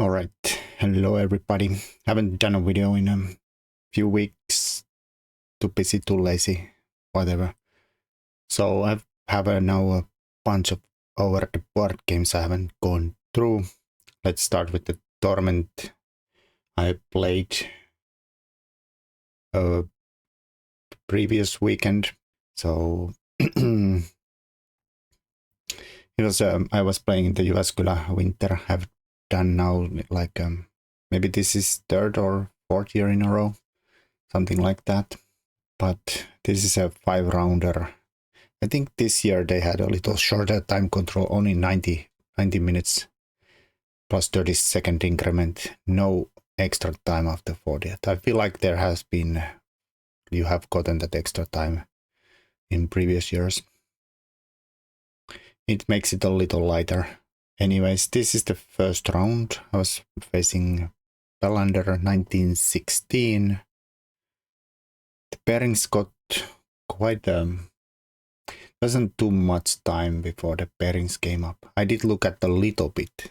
Alright, hello everybody. Haven't done a video in a few weeks. Too busy, too lazy, whatever. So I have now a bunch of over the board games I haven't gone through. Let's start with the Torment. I played previous weekend. So it was I was playing in the Jyväskylä winter. I've done now like maybe this is third or fourth year in a row, something like that. But this is a 5-rounder. I think this year they had a little shorter time control, only 90 minutes plus 30-second increment, no extra time after 40th. I feel like there has been, you have gotten that extra time in previous years. It makes it a little lighter. Anyways, this is the first round. I was facing Belander 1916. The pairings got quite wasn't too much time before the pairings came up. I did look at a little bit.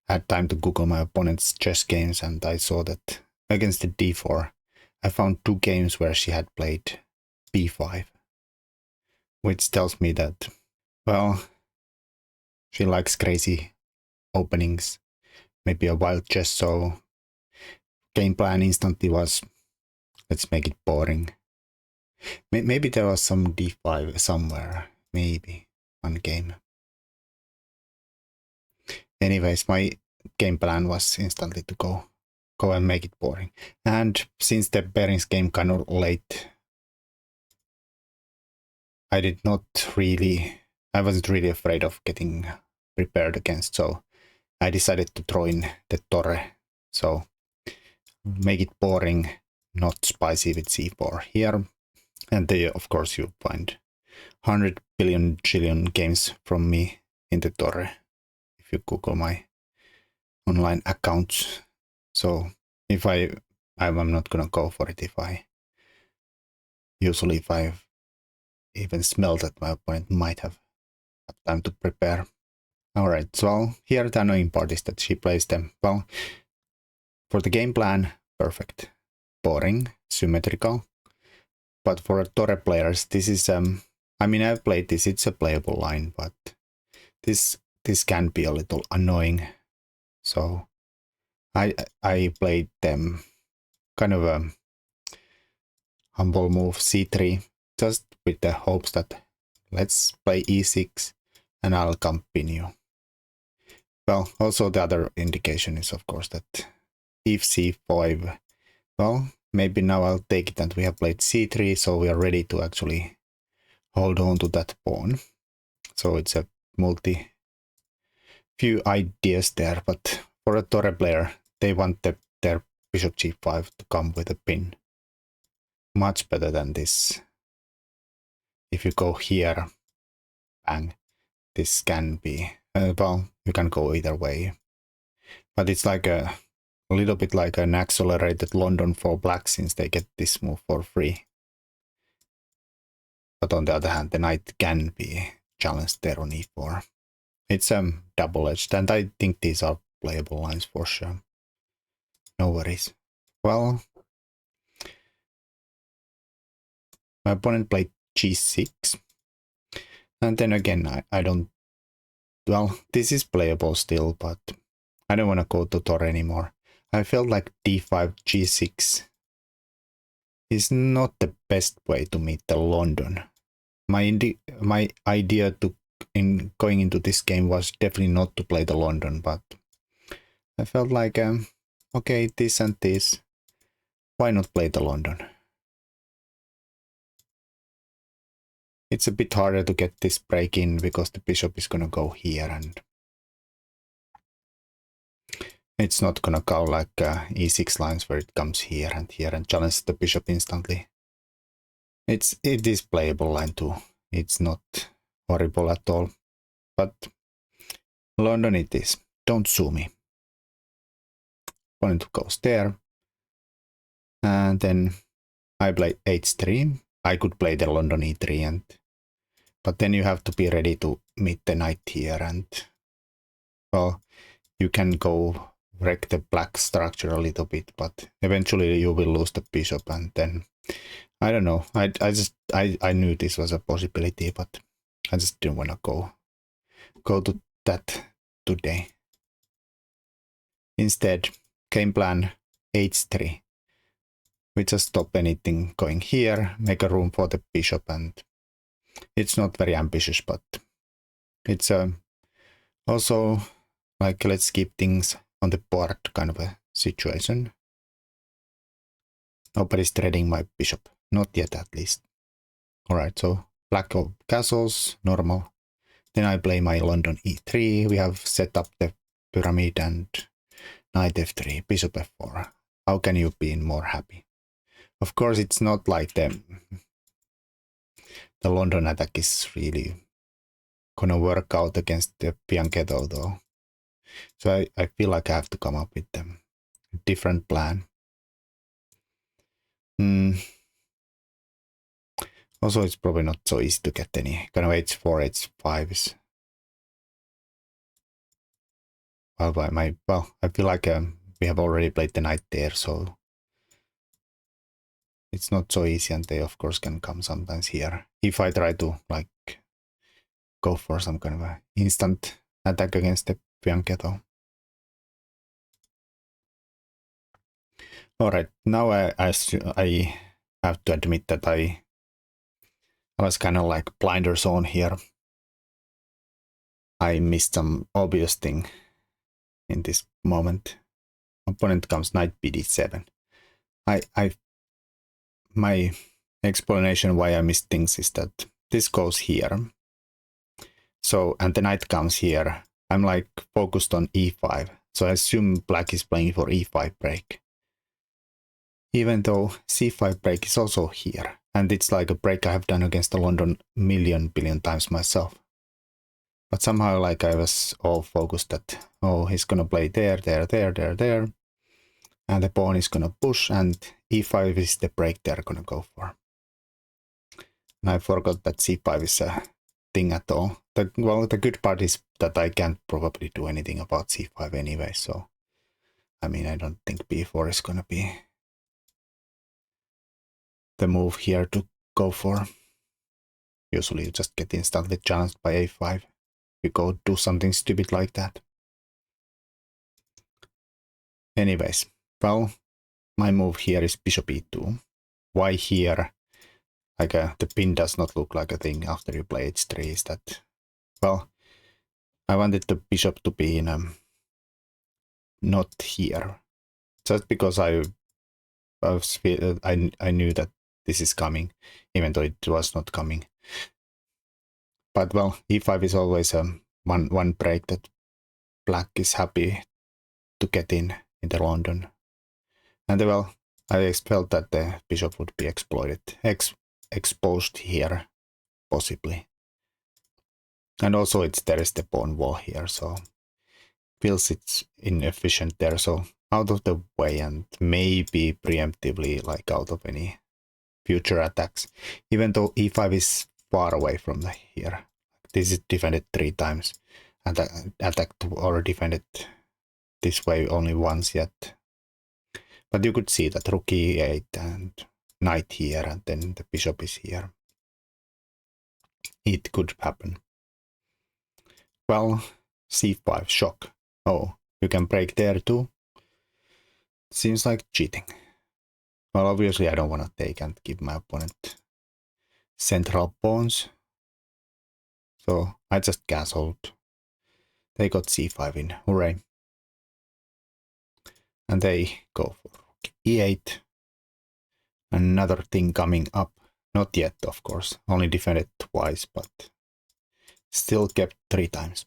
I had time to Google my opponent's chess games, and I saw that against the d4, I found 2 games where she had played b5, which tells me that, well, she likes crazy openings, maybe a wild chess, so game plan instantly was, let's make it boring. Maybe there was some d5 somewhere, maybe one game. Anyways, my game plan was instantly to go and make it boring. And since the pairings came kind of late, I wasn't really afraid of getting prepared against, so I decided to throw in the Torre. So make it boring, not spicy with c4 here. And of course you find 100 billion trillion games from me in the Torre if you Google my online accounts. So if I'm not gonna go for it if I even smell that my opponent might have time to prepare. Alright, so here the annoying part is that she plays them, well, for the game plan, perfect. Boring, symmetrical. But for Torre players, this is, I mean, I've played this, it's a playable line, but this can be a little annoying. So I played them kind of a humble move c3, just with the hopes that let's play e6 and I'll continue. Well, also the other indication is of course that if c5, well, maybe now I'll take it and we have played c3, so we are ready to actually hold on to that pawn. So it's a few ideas there, but for a Torre player, they want their bishop g5 to come with a pin. Much better than this. If you go here, bang, this can be, well, you can go either way. But it's like a little bit like an accelerated London for black since they get this move for free. But on the other hand, the knight can be challenged there on e4. It's double-edged, and I think these are playable lines for sure. No worries. Well, my opponent played g6. And then again, I don't, well, this is playable still, but I don't want to go to Torre anymore. I felt like d5, g6 is not the best way to meet the London. My idea in going into this game was definitely not to play the London, but I felt like, okay, this and this, why not play the London? It's a bit harder to get this break in because the bishop is gonna go here and it's not gonna go like e6 lines where it comes here and challenges the bishop instantly. It is playable line too. It's not horrible at all, but London it is. Don't sue me. Opponent goes there, and then I play h3. I could play the London e3, but then you have to be ready to meet the knight here, and well, you can go wreck the black structure a little bit, but eventually you will lose the bishop, and then I don't know. I knew this was a possibility, but I just didn't want to go to that today. Instead, game plan h3. We just stop anything going here, make a room for the bishop, and it's not very ambitious, but it's also like let's keep things on the board kind of a situation. Nobody's threading my bishop, not yet at least. Alright, so black castles, normal. Then I play my London e3. We have set up the pyramid and knight f3, bishop f4. How can you be more happy? Of course, it's not like the London attack is really gonna work out against the Fianchetto though. So I feel like I have to come up with a different plan. Also, it's probably not so easy to get any kind of h4, h5s. Well, I feel like we have already played the knight there, so it's not so easy, and they of course can come sometimes here. If I try to like go for some kind of a instant attack against the Fianchetto. Alright, now I have to admit that I was kind of like blinder zone here. I missed some obvious thing in this moment. Opponent comes knight bd7. My explanation why I missed things is that this goes here. So, and the knight comes here. I'm like focused on e5. So I assume black is playing for e5 break. Even though c5 break is also here. And it's like a break I have done against the London billion times myself. But somehow like I was all focused that, oh, he's gonna play there. And the pawn is gonna push, and e5 is the break they're gonna go for. And I forgot that c5 is a thing at all. The good part is that I can't probably do anything about c5 anyway, so I mean I don't think b4 is gonna be the move here to go for. Usually you just get instantly challenged by a5. You go do something stupid like that. Anyways, well, my move here is bishop e2. Why here? Like the pin does not look like a thing after you play h3 is that, well, I wanted the bishop to be in not here, just because I knew that this is coming, even though it was not coming. But well, e5 is always one break that black is happy to get in the London. And well, I felt that the bishop would be exposed here, possibly. And also there is the pawn wall here, so feels it's inefficient there, so out of the way and maybe preemptively like out of any future attacks, even though e5 is far away from here. This is defended 3 times and attacked or defended this way only once yet. But you could see that rook e8 and knight here, and then the bishop is here. It could happen. Well, c5, shock. Oh, you can break there too? Seems like cheating. Well, obviously I don't want to take and give my opponent central pawns. So I just castled. They got c5 in, hooray. And they go for rook e8. Another thing coming up. Not yet, of course. Only defended twice, but still kept 3 times.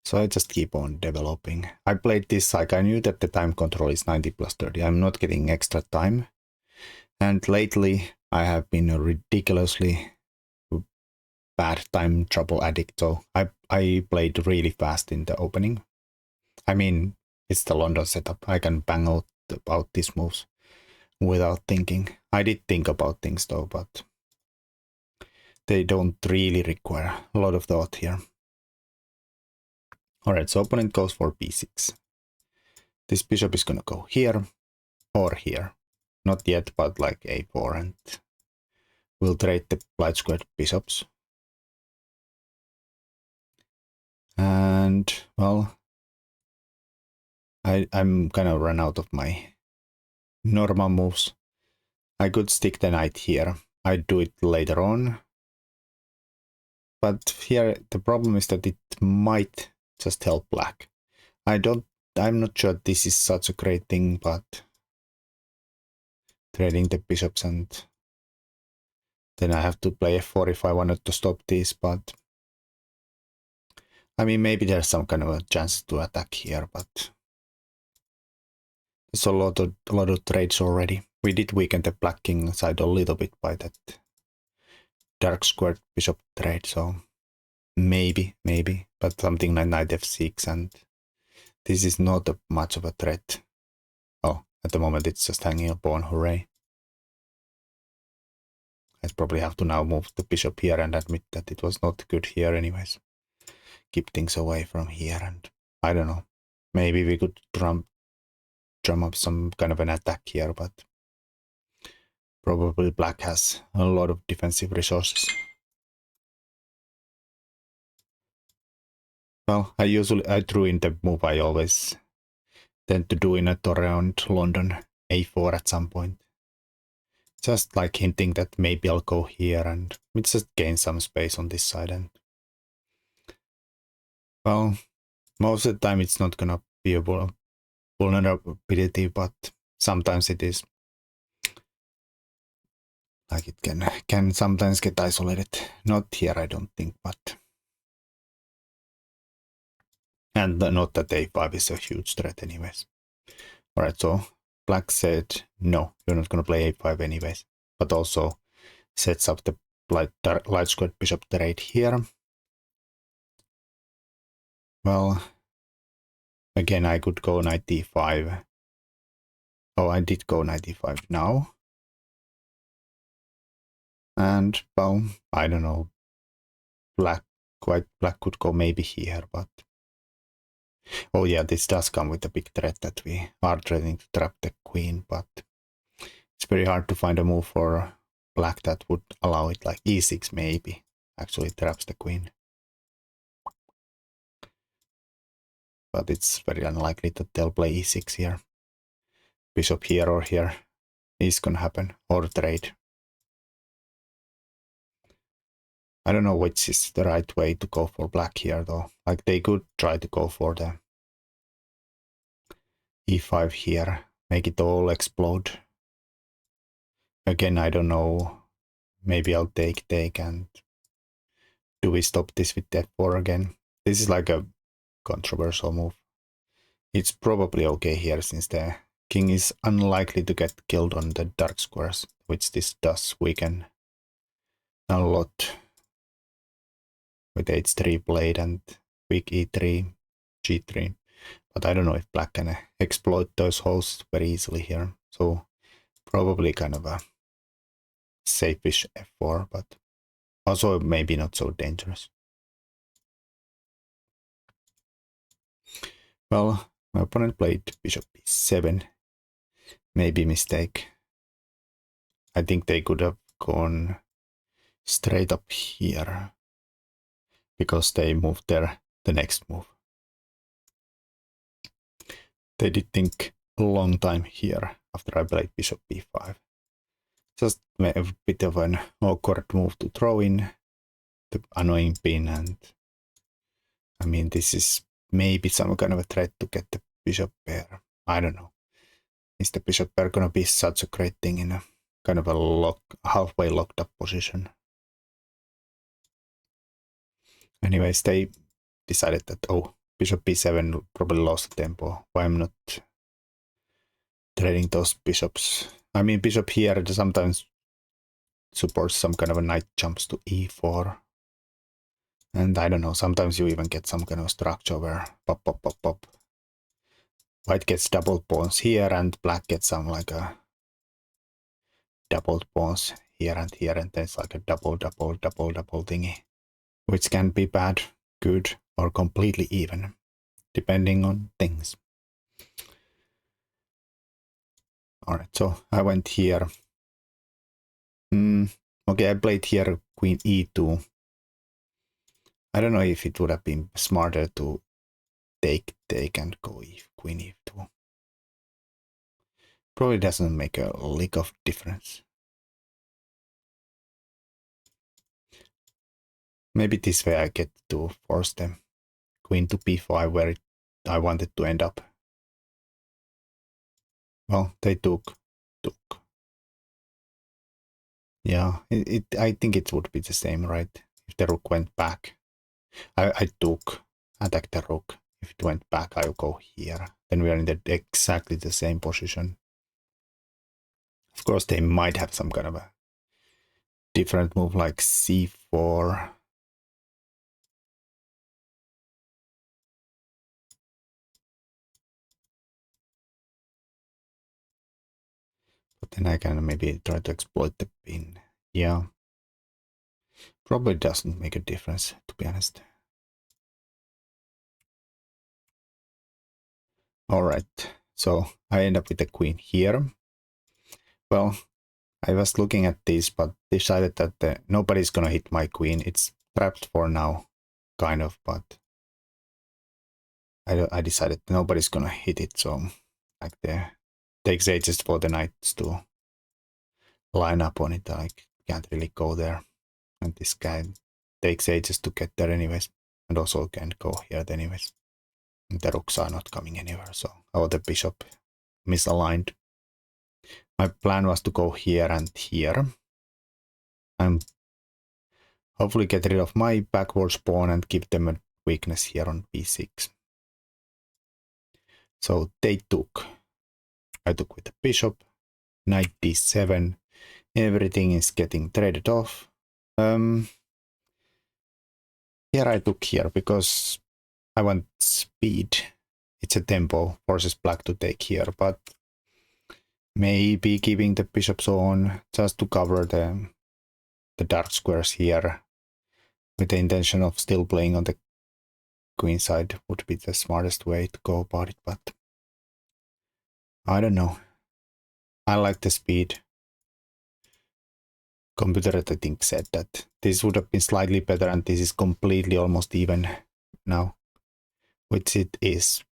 So I just keep on developing. I played this like I knew that the time control is 90 plus 30. I'm not getting extra time. And lately I have been a ridiculously bad time trouble addict. So I played really fast in the opening. I mean, it's the London setup. I can bang out about these moves without thinking. I did think about things though, but they don't really require a lot of thought here. Alright, so opponent goes for b6. This bishop is gonna go here or here. Not yet, but like a4, and we'll trade the light squared bishops. And, well, I'm gonna run out of my normal moves. I could stick the knight here. I'd do it later on. But here the problem is that it might just help black. I'm not sure this is such a great thing, but trading the bishops, and then I have to play f4 if I wanted to stop this, but I mean, maybe there's some kind of a chance to attack here, but there's a lot of trades already. We did weaken the black king side a little bit by that dark squared bishop trade, so maybe, but something like knight f6, and this is not much of a threat. Oh, at the moment it's just hanging a pawn, hooray. I'd probably have to now move the bishop here and admit that it was not good here anyways. Keep things away from here, and I don't know. Maybe we could drum up some kind of an attack here, but probably black has a lot of defensive resources. Well, I threw in the move I always tend to do in it around London, a4 at some point. Just like hinting that maybe I'll go here and we just gain some space on this side, and well, most of the time it's not gonna be a vulnerability, but sometimes it is. Like it can sometimes get isolated. Not here, I don't think, but and not that a5 is a huge threat anyways. Alright, so black said no, you're not gonna play a5 anyways, but also sets up the light squared bishop trade here. Well, again, I could go knight d5. Oh, I did go knight d5 now. And, well, I don't know. Black could go maybe here, but oh yeah, this does come with a big threat that we are trying to trap the queen, but it's very hard to find a move for black that would allow it, like e6 maybe actually traps the queen. But it's very unlikely that they'll play e6 here. Bishop here or here is gonna happen, or trade. I don't know which is the right way to go for black here though. Like they could try to go for the e5 here, make it all explode. Again, I don't know. Maybe I'll take, and do we stop this with f4 again? This is like a controversial move. It's probably okay here since the king is unlikely to get killed on the dark squares, which this does weaken a lot with h3 played and weak e3, g3. But I don't know if black can exploit those holes very easily here. So probably kind of a safe-ish f4, but also maybe not so dangerous. Well, my opponent played bishop b7. Maybe mistake. I think they could have gone straight up here because they moved there the next move. They did think a long time here after I played bishop b5. Just a bit of an awkward move to throw in the annoying pin, and I mean this is maybe some kind of a threat to get the bishop pair. I don't know. Is the bishop pair gonna be such a great thing in a kind of a halfway locked up position? Anyways, they decided that, oh, bishop b7 probably lost the tempo. Why I'm not trading those bishops? I mean, bishop here sometimes supports some kind of a knight jumps to e4. And I don't know, sometimes you even get some kind of structure where pop, pop, pop, pop. White gets doubled pawns here and black gets some like a doubled pawns here, and then it's like a double thingy. Which can be bad, good, or completely even. depending on things. Alright, so I went here. Okay, I played here queen e2. I don't know if it would have been smarter to take and go queen e2. Probably doesn't make a lick of difference. Maybe this way I get to force them queen to b5 where I wanted to end up. Well, they took. Yeah, I think it would be the same, right? If the rook went back. I took, attack the rook. If it went back, I'll go here. Then we are in exactly the same position. Of course, they might have some kind of a different move like c4. But then I can maybe try to exploit the pin. Yeah. Probably doesn't make a difference, to be honest. Alright, so I end up with the queen here. Well, I was looking at this, but decided that nobody's gonna hit my queen. It's trapped for now, kind of, but I decided nobody's gonna hit it, so like takes ages for the knights to line up on it. I can't really go there, and this guy takes ages to get there anyways, and also can't go here anyways. And the rooks are not coming anywhere, so the bishop misaligned. My plan was to go here and here, and hopefully get rid of my backward pawn and give them a weakness here on b6. So they took. I took with the bishop, knight d7. Everything is getting traded off. Here I took here because I want speed. It's a tempo, forces black to take here, but maybe giving the bishops on just to cover the dark squares here with the intention of still playing on the queen side would be the smartest way to go about it, but I don't know. I like the speed. Computer, I think, said that this would have been slightly better and this is completely almost even now, which it is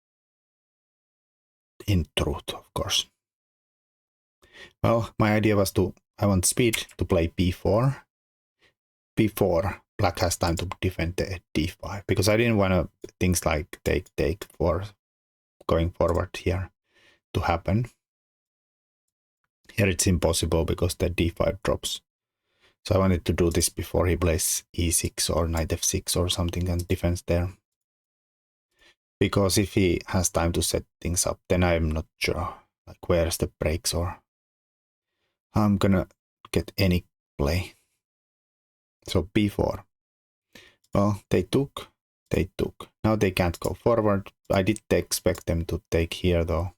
in truth, of course. Well, my idea was I want speed to play b4 before black has time to defend the d5, because I didn't want things like take for going forward here to happen. Here it's impossible because the d5 drops. So I wanted to do this before he plays e6 or knight f6 or something and defends there. Because if he has time to set things up, then I'm not sure like where's the breaks or I'm gonna get any play. So b4. Well, they took. Now they can't go forward. I did expect them to take here though.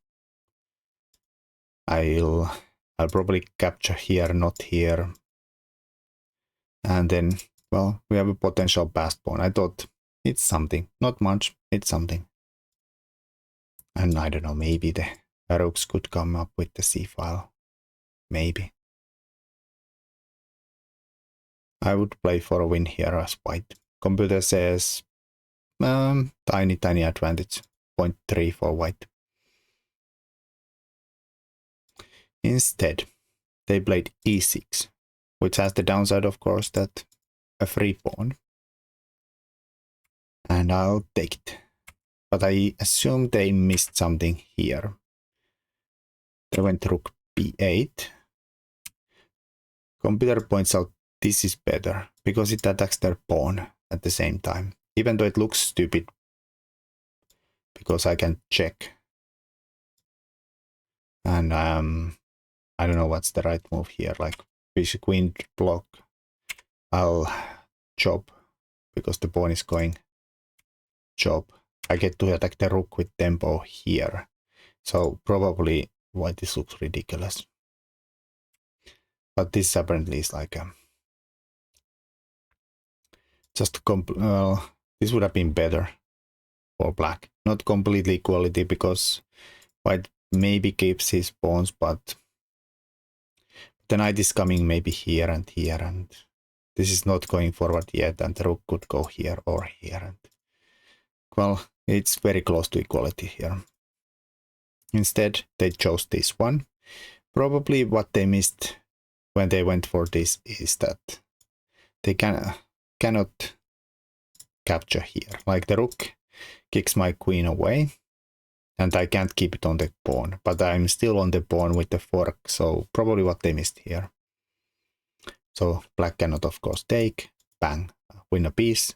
I'll probably capture here, not here. And then, well, we have a potential passed pawn. I thought it's something, not much, it's something. And I don't know, maybe the rooks could come up with the c file. Maybe. I would play for a win here as white. Computer says tiny advantage, 0.3 for white. Instead, they played e6, which has the downside, of course, that a free pawn. And I'll take it. But I assume they missed something here. They went rook b8. Computer points out this is better because it attacks their pawn at the same time, even though it looks stupid because I can check. And I don't know what's the right move here, like bishop queen block. I'll chop because the pawn is going chop. I get to attack the rook with tempo here. So probably white this looks ridiculous. But this apparently is like just this would have been better for black. not completely equality because white maybe keeps his pawns, but the knight is coming maybe here, and this is not going forward yet, and the rook could go here or here. And, well, it's very close to equality here. Instead, they chose this one. Probably what they missed when they went for this is that they cannot capture here. Like the rook kicks my queen away, and I can't keep it on the pawn, but I'm still on the pawn with the fork, so probably what they missed here. So black cannot of course take, bang, win a piece.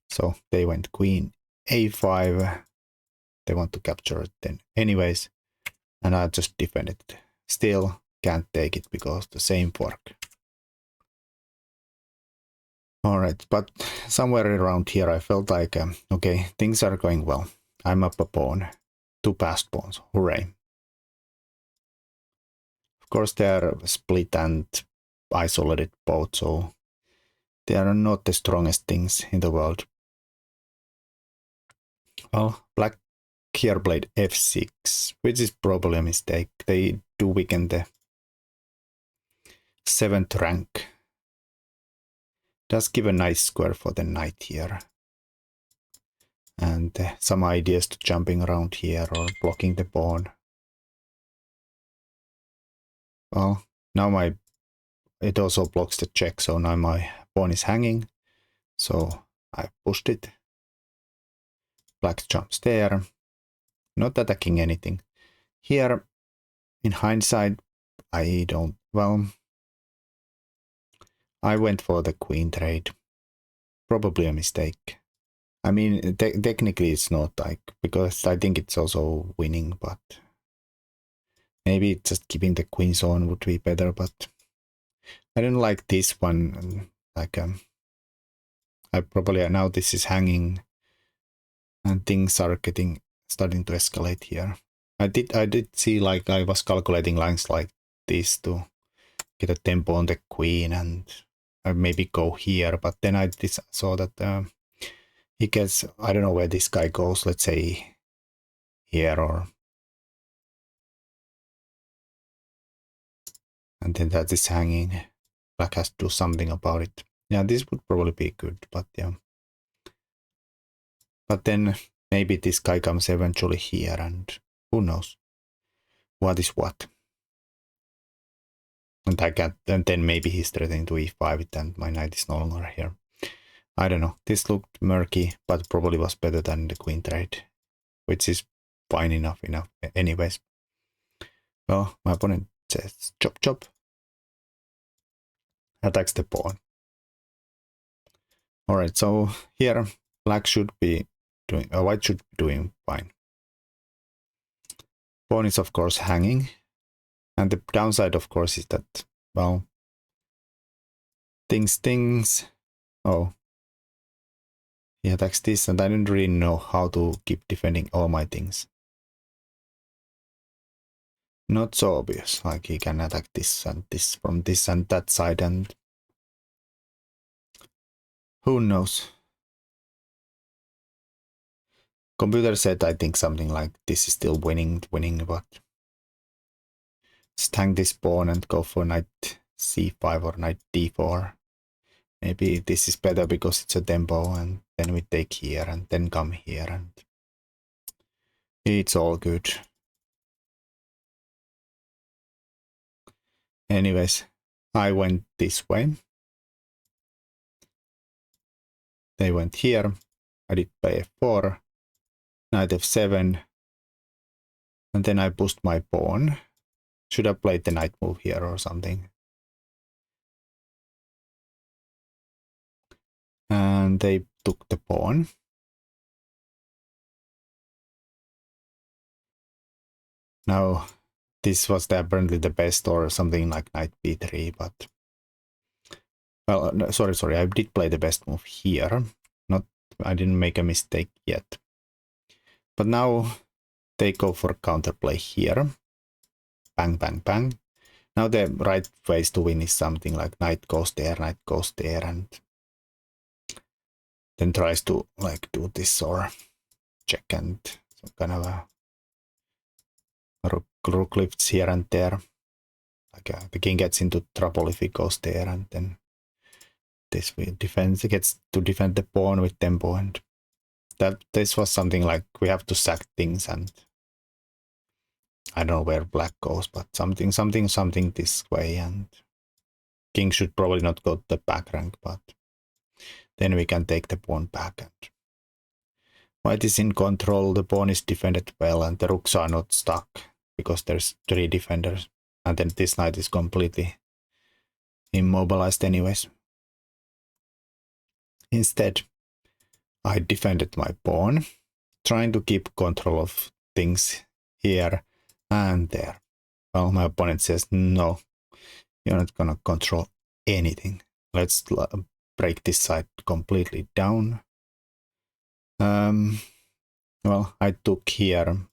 So they went queen a5, they want to capture it then anyways, and I just defended it. Still can't take it because the same fork. Alright, but somewhere around here I felt like, okay, things are going well. I'm up a pawn, 2 passed pawns, hooray. Of course they are split and isolated both, so they are not the strongest things in the world. Well, black here played f6, which is probably a mistake. They do weaken the 7th rank. Does give a nice square for the knight here. And some ideas to jumping around here or blocking the pawn. Well, now it also blocks the check, so now my pawn is hanging. So I pushed it. Black jumps there. Not attacking anything. Here, in hindsight, I went for the queen trade. Probably a mistake. I mean, technically it's not, like, because I think it's also winning, but maybe just keeping the queens on would be better, but I don't like this one. Like, I probably, now this is hanging and things are starting to escalate here. I did see, like, I was calculating lines like this to get a tempo on the queen and maybe go here, but then I saw that he gets, I don't know where this guy goes, let's say here, or and then that is hanging. Black has to do something about it. Yeah, this would probably be good, but yeah. But then maybe this guy comes eventually here, and who knows what is what. And then maybe he's threatening to e5 and my knight is no longer here. I don't know. This looked murky, but probably was better than the queen trade, which is fine enough anyways. Well, my opponent says chop chop. Attacks the pawn. Alright, so here black should be doing, white should be doing fine. Pawn is of course hanging, and the downside of course is that, well, things. Oh, he attacks this, and I don't really know how to keep defending all my things. Not so obvious, like he can attack this and this from this and that side, and who knows. Computer said, I think something like this is still winning, but just hang this pawn and go for knight c5 or knight d4. Maybe this is better because it's a tempo, and then we take here and then come here, and it's all good. Anyways, I went this way. They went here. I did play f4, knight f7, and then I pushed my pawn. Should have played the knight move here or something. And they took the pawn. Now, this was apparently the best, or something like knight b3, but... Well, no, sorry, I did play the best move here. I didn't make a mistake yet. But now they go for counterplay here. Bang, bang, bang. Now the right ways to win is something like knight goes there, and then tries to like do this or check and some kind of a rook lifts here and there. Like the king gets into trouble if he goes there, and then this gets to defend the pawn with tempo, and this was something like we have to sack things, and I don't know where black goes, but something this way, and king should probably not go to the back rank, but then we can take the pawn back, and white is in control, the pawn is defended well, and the rooks are not stuck because there's 3 defenders, and then this knight is completely immobilized anyways. Instead, I defended my pawn, trying to keep control of things here and there. Well, my opponent says, no, you're not gonna control anything. Let's break this side completely down. Well, I took here.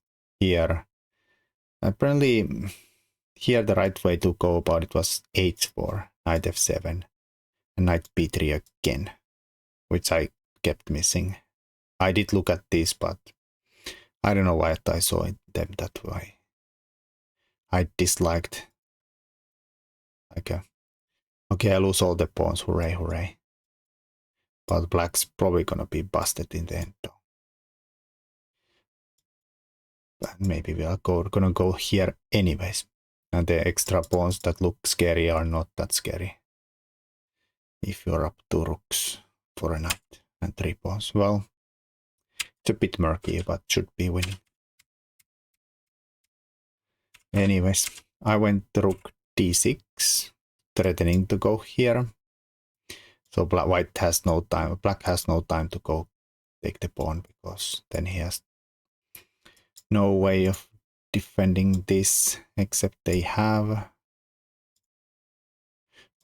Apparently, here the right way to go about it was h4, knight f7, and knight b3 again, which I kept missing. I did look at this, but I don't know why I saw them that way. I disliked. Okay, I lose all the pawns, hooray, hooray. But black's probably gonna be busted in the end though. But maybe we are gonna go here anyways. And the extra pawns that look scary are not that scary. If you're up 2 rooks for a knight and 3 pawns, well, it's a bit murky, but should be winning. Anyways, I went rook d6, threatening to go here. So white has no time, black has no time to go take the pawn, because then he has no way of defending this, except they have...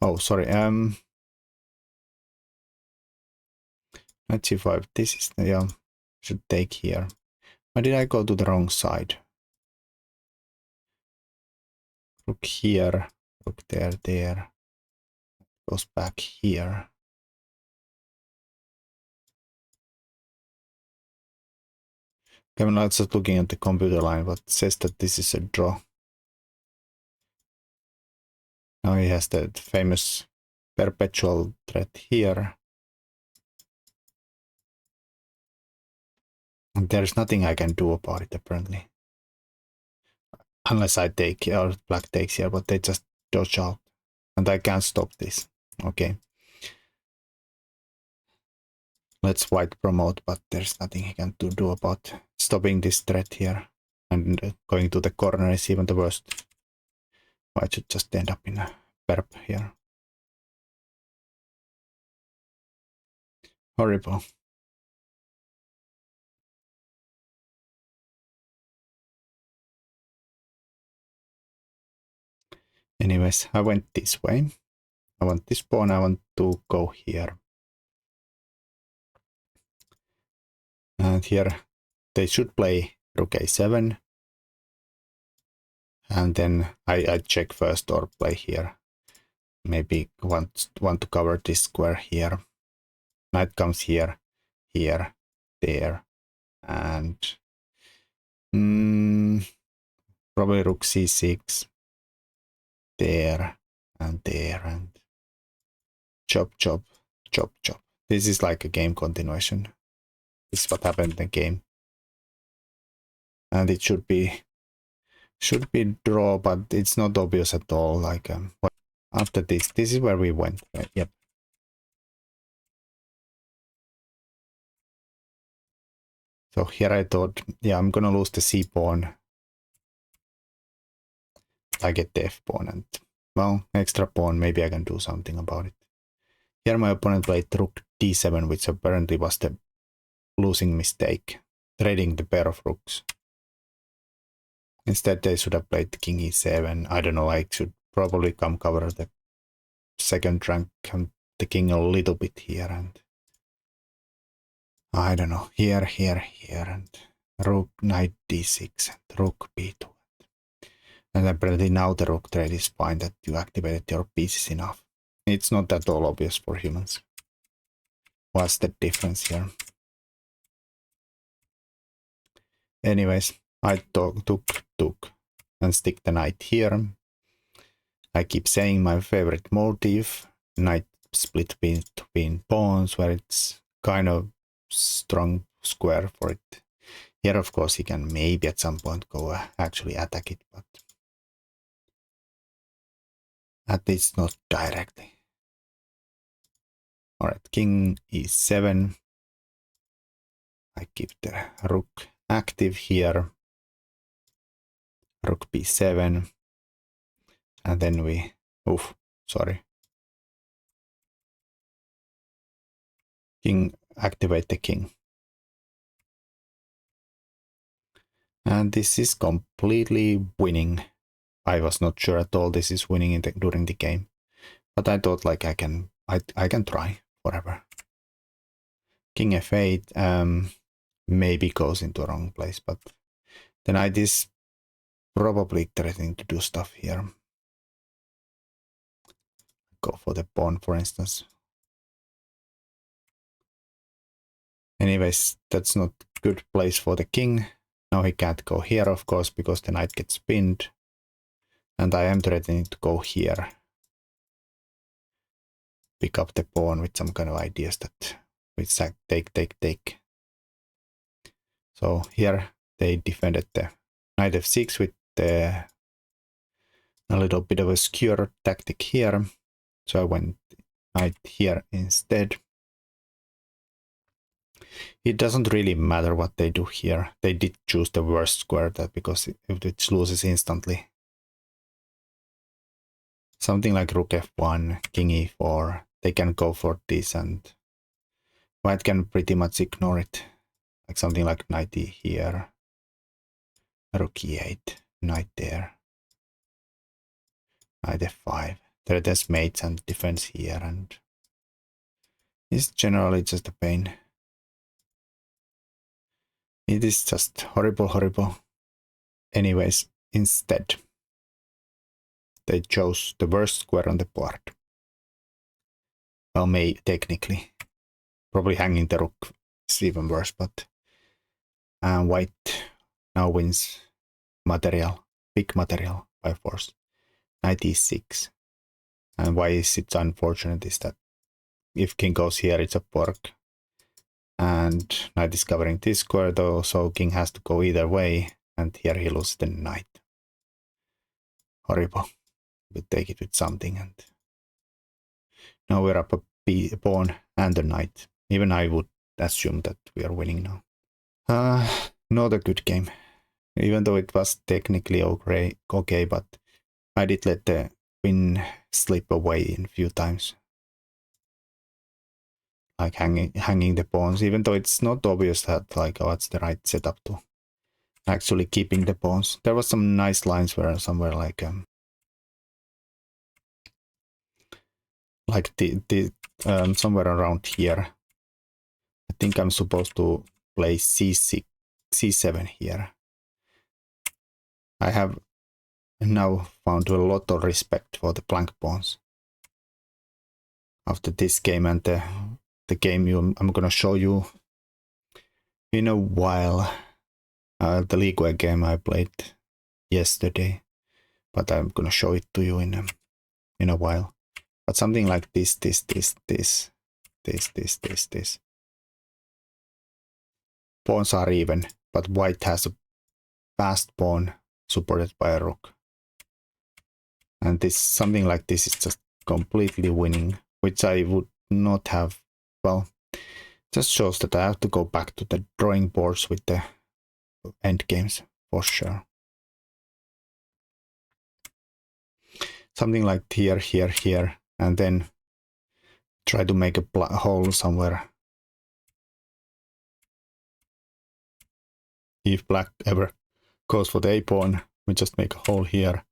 Oh, sorry, knight c5, this is, yeah, should take here. Why did I go to the wrong side? Rook here, rook there, goes back here. Okay, I'm not just looking at the computer line, but it says that this is a draw. Now he has the famous perpetual threat here. And there's nothing I can do about it, apparently. Unless I take, or black takes here, but they just dodge out. And I can't stop this. Okay. Let's white promote, but there's nothing he can do about stopping this threat here. And going to the corner is even the worst. White should just end up in a perp here. Horrible. Anyways, I went this way. I want this pawn, I want to go here. And here they should play rook a7. And then I check first or play here. Maybe want to cover this square here. Knight comes here, here, there, and probably rook c6, there, and chop, chop, chop, chop. This is like a game continuation. This is what happened in the game. And it should be draw, but it's not obvious at all. Like after this is where we went, right? Yep. So here I thought, yeah, I'm gonna lose the c pawn. I get the f pawn, and well, extra pawn, maybe I can do something about it. Here my opponent played rook d7, which apparently was the losing mistake, trading the pair of rooks. Instead they should have played king e7. I don't know, I should probably come cover the second rank and the king a little bit here, and I don't know, here, and rook knight d6 and rook b2. And apparently now the rook trade is fine, that you activated your pieces enough. It's not at all obvious for humans. what's the difference here? Anyways, I took and stick the knight here. I keep saying my favorite motive, knight split between pawns, where it's kind of strong square for it. Here, of course, he can maybe at some point go actually attack it, but at least not directly. Alright, king e7. I keep the rook active here. Rook b7. And then we... Oof, sorry. King, activate the king. And this is completely winning. I was not sure at all this is winning during the game. But I thought like I can try forever. King f8 maybe goes into the wrong place, but the knight is probably threatening to do stuff here. Go for the pawn, for instance. Anyways, that's not good place for the king. Now he can't go here, of course, because the knight gets pinned. And I am threatening to go here. Pick up the pawn with some kind of ideas that we take. So here they defended the knight f6 with a little bit of a skewer tactic here. So I went knight here instead. It doesn't really matter what they do here. They did choose the worst square that because if it loses instantly. Something like rook f1, king e4, they can go for this and white can pretty much ignore it. Like something like knight e here, rook e8, knight there, knight f5. There's mates and defense here, and it's generally just a pain. It is just horrible. Anyways, instead, they chose the worst square on the board. Well, technically. Probably hanging the rook is even worse, but white now wins material, big material by force. Knight e6. And why is it unfortunate is that if king goes here, it's a pork. And knight is covering this square though, so king has to go either way. And here he loses the knight. Horrible. We take it with something, and now we're up a pawn and a knight. Even I would assume that we are winning now. Not a good game. Even though it was technically okay, but I did let the queen slip away in a few times. Like hanging the pawns, even though it's not obvious that like what's the right setup to actually keeping the pawns. There was some nice lines where somewhere like somewhere around here. I think I'm supposed to play c6, c7 here. I have now found a lot of respect for the blank pawns after this game and the game I'm gonna show you in a while. The League game I played yesterday, but I'm gonna show it to you in a while. But something like this. Pawns are even, but white has a fast pawn supported by a rook. And this something like this is just completely winning, which I would not have. Well, just shows that I have to go back to the drawing boards with the end games for sure. Something like here, and then try to make a hole somewhere. If black ever goes for the a pawn, we just make a hole here,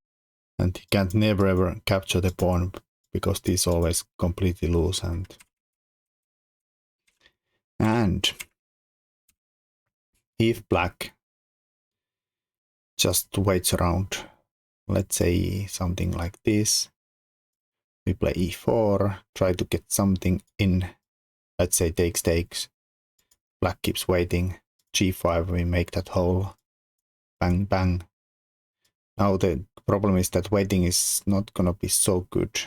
and he can't never ever capture the pawn because these always completely lose. And if black just waits around, let's say something like this, we play e4, try to get something in let's say takes. Black keeps waiting. G5, we make that hole. Bang, bang. Now the problem is that waiting is not gonna be so good.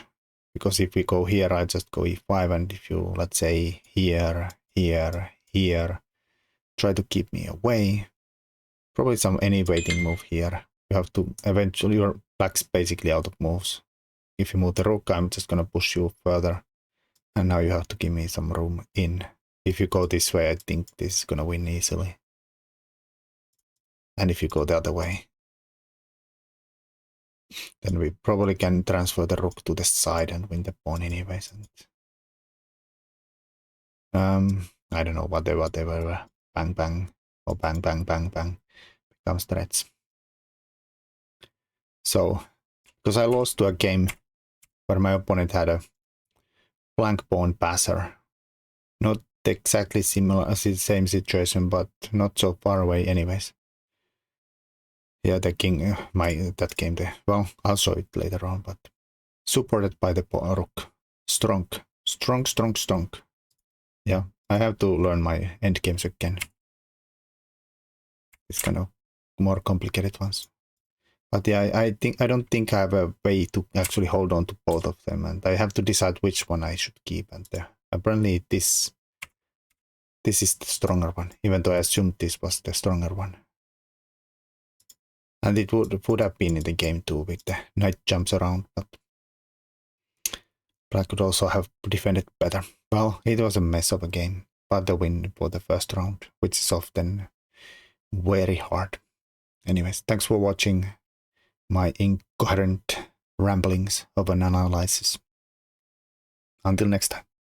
Because if we go here, I just go E5, and if you, let's say, here, try to keep me away. Probably any waiting move here. You have to, eventually, your black's basically out of moves. If you move the rook, I'm just gonna push you further. And now you have to give me some room in. If you go this way, I think this is gonna win easily. And if you go the other way, then we probably can transfer the rook to the side and win the pawn anyways. And, I don't know, whatever. Bang, bang. Or bang, bang, bang, bang. Becomes threats. So, because I lost to a game where my opponent had a blank pawn passer. Not exactly similar, same situation, but not so far away anyways. Yeah, the king, that game there. Well, I'll show it later on, but supported by the rook. Strong. Yeah, I have to learn my endgames again. It's kind of more complicated ones. But yeah, I don't think I have a way to actually hold on to both of them, and I have to decide which one I should keep. And apparently this is the stronger one, even though I assumed this was the stronger one. And it would have been in the game too with the knight jumps around, but black could also have defended better. Well, it was a mess of a game, but the win for the first round, which is often very hard. Anyways, thanks for watching my incoherent ramblings of an analysis. Until next time.